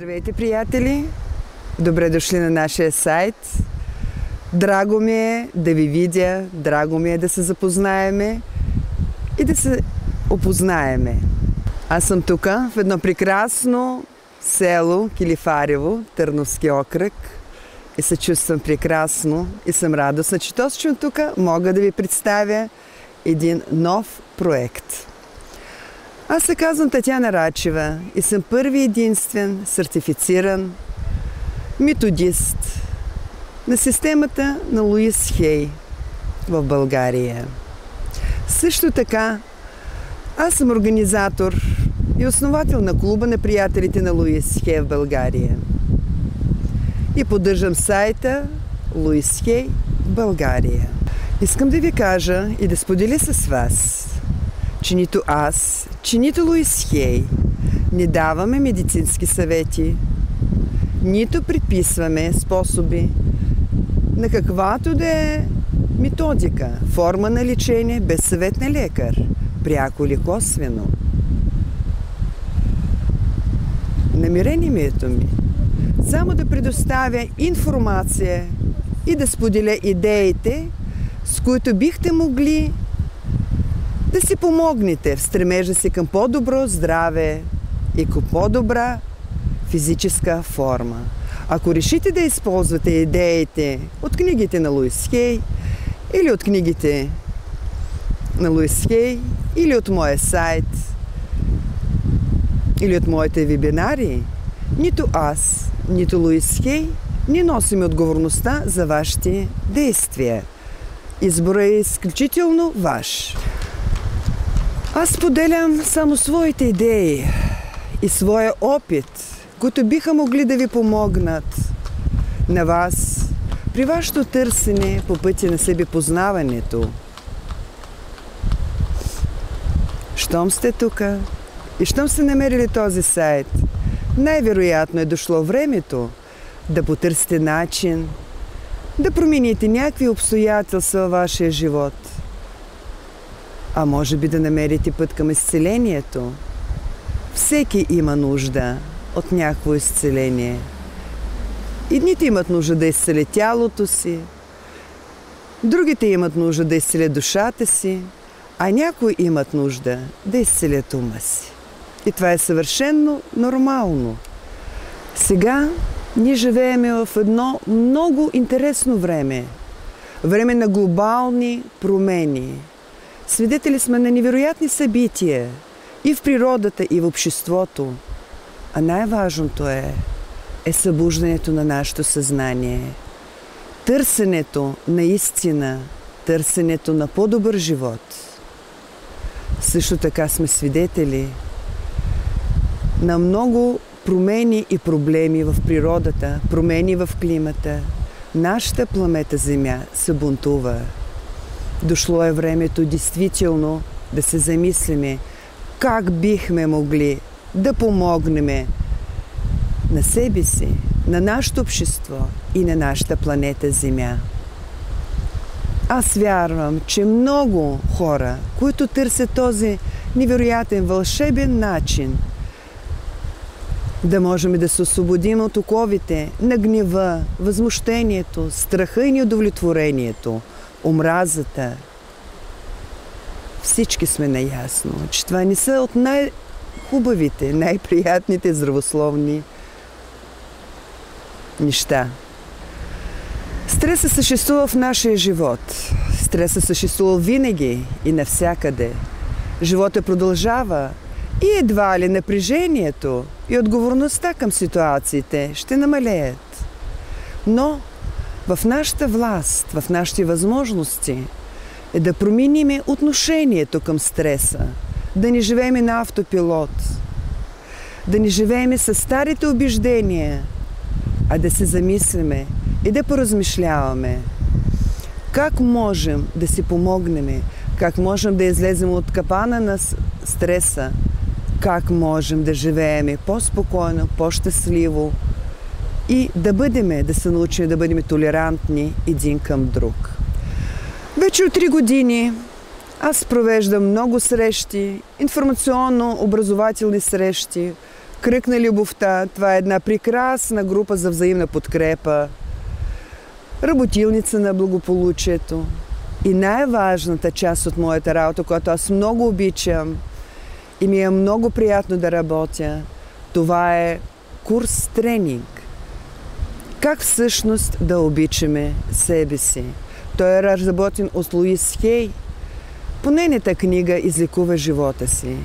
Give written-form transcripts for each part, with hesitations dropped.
Здравейте, приятели! Добре дошли на нашия сайт. Драго ми е да ви видя, драго ми е да се запознаеме и да се опознаеме. Аз съм тук в едно прекрасно село Килифарево, Търновски окръг, и се чувствам прекрасно и съм радостна, че точно тук мога да ви представя един нов проект. Аз се казвам Татяна Рачева и съм първи единствен сертифициран методист на системата на Луис Хей в България. Също така, аз съм организатор и основател на клуба на приятелите на Луис Хей в България. И поддържам сайта Луис Хей в България. Искам да ви кажа и да споделя с вас, че нито аз, че нито Луис Хей не даваме медицински съвети, нито предписваме способи на каквато да е методика, форма на лечение без съвет на лекар, пряко или косвено. Намерението ми само да предоставя информация и да споделя идеите, с които бихте могли да си помогнете в стремежа си към по-добро здраве и към по-добра физическа форма. Ако решите да използвате идеите от книгите на Луис Хей или от книгите на Луис Хей или от моя сайт или от моите вебинари, нито аз, нито Луис Хей не носим отговорността за вашите действия. Изборът е изключително ваш. Аз споделям само своите идеи и своя опит, които биха могли да ви помогнат на вас при вашето търсене по пътя на себепознаването. Щом сте тук и щом сте намерили този сайт, най-вероятно е дошло времето да потърсите начин да промените някакви обстоятелства във вашия живот. А може би да намерите път към изцелението. Всеки има нужда от някакво изцеление. Едните имат нужда да изцелят тялото си, другите имат нужда да изцелят душата си, а някои имат нужда да изцелят ума си. И това е съвършено нормално. Сега ние живеем в едно много интересно време. Време на глобални промени. Свидетели сме на невероятни събития и в природата, и в обществото. А най-важното е събуждането на нашето съзнание. Търсенето на истина, търсенето на по-добър живот. Също така сме свидетели на много промени и проблеми в природата, промени в климата. Нашата планета Земя се бунтува. Дошло е времето действително да се замислиме как бихме могли да помогнем на себе си, на нашето общество и на нашата планета Земя. Аз вярвам, че много хора, които търсят този невероятен, вълшебен начин да можем да се освободим от оковите на гнева, възмущението, страха и неудовлетворението, омразата. Всички сме наясно, че това не са от най-хубавите, най-приятните здравословни неща. Стресът съществува в нашия живот. Стресът съществува винаги и навсякъде. Животът продължава и едва ли напрежението и отговорността към ситуациите ще намалеят. Но в нашата власт, в нашите възможности е да променим отношението към стреса, да не живеем на автопилот, да не живеем с старите убеждения, а да се замислиме и да поразмишляваме как можем да си помогнем, как можем да излезем от капана на стреса, как можем да живеем по-спокойно, по-щастливо и да се научим да бъдем толерантни един към друг. Вече от 3 години аз провеждам много срещи, информационно-образователни срещи, Кръг на любовта. Това е една прекрасна група за взаимна подкрепа. Работилница на благополучието. И най-важната част от моята работа, която аз много обичам и ми е много приятно да работя, това е курс-тренинг. Как всъщност да обичаме себе си? Той е разработен от Луис Хей. По нейната книга излекува живота си.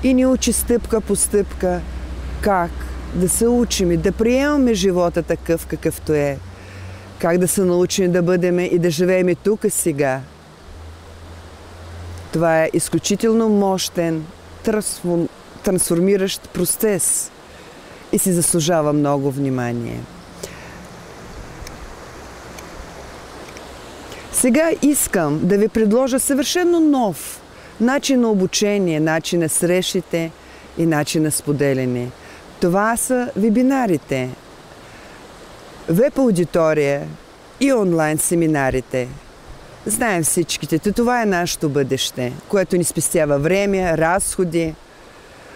И ни учи стъпка по стъпка как да се учим и да приемаме живота такъв какъвто е. Как да се научим да бъдем и да живеем тук и сега. Това е изключително мощен, трансформиращ процес и си заслужава много внимание. Сега искам да ви предложа съвършено нов начин на обучение, начин на срещите и начин на споделяне. Това са вебинарите, веб-аудитория и онлайн семинарите. Знаем всичките, това е нашето бъдеще, което ни спестява време, разходи.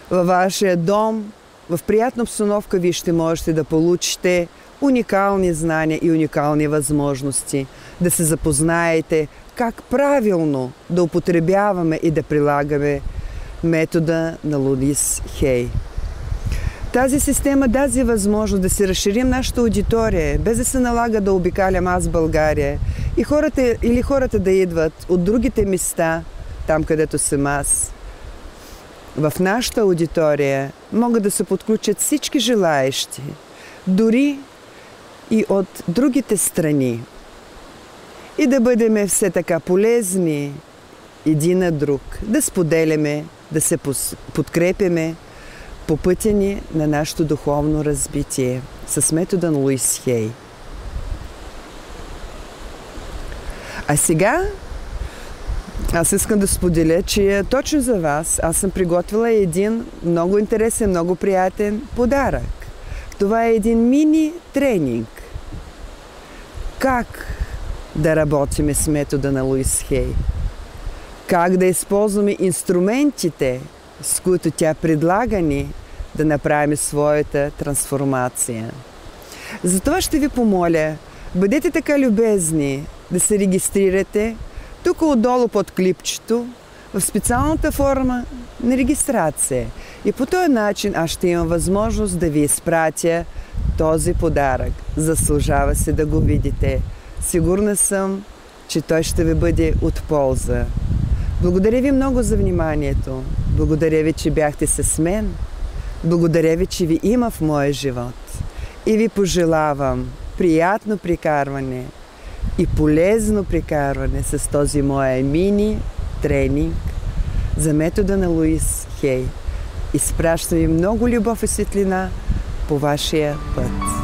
Във вашия дом, в приятна обстановка вие ще можете да получите уникални знания и уникални възможности, да се запознаете как правилно да употребяваме и да прилагаме метода на Луис Хей. Тази система даде възможност да си разширим нашата аудитория, без да се налага да обикалям аз в България и хората да идват от другите места, там където съм аз. В нашата аудитория могат да се подключат всички желаещи, дори и от другите страни. И да бъдем все така полезни един на друг, да споделяме, да се подкрепяме по пътя ни на нашето духовно развитие с метода на Луис Хей. А сега аз искам да споделя, че точно за вас аз съм приготвила един много интересен, много приятен подарък. Това е един мини тренинг. Как да работим с метода на Луис Хей? Как да използваме инструментите, с които тя предлага ни да направим своята трансформация. Затова ще ви помоля, бъдете така любезни да се регистрирате тук отдолу под клипчето в специалната форма на регистрация. И по този начин аз ще имам възможност да ви изпратя този подарък. Заслужава се да го видите. Сигурна съм, че той ще ви бъде от полза. Благодаря ви много за вниманието. Благодаря ви, че бяхте с мен. Благодаря ви, че ви има в моя живот. И ви пожелавам приятно прекарване и полезно прекарване с този моя мини тренинг за метода на Луис Хей. Изпращам ви много любов и светлина по вашия път.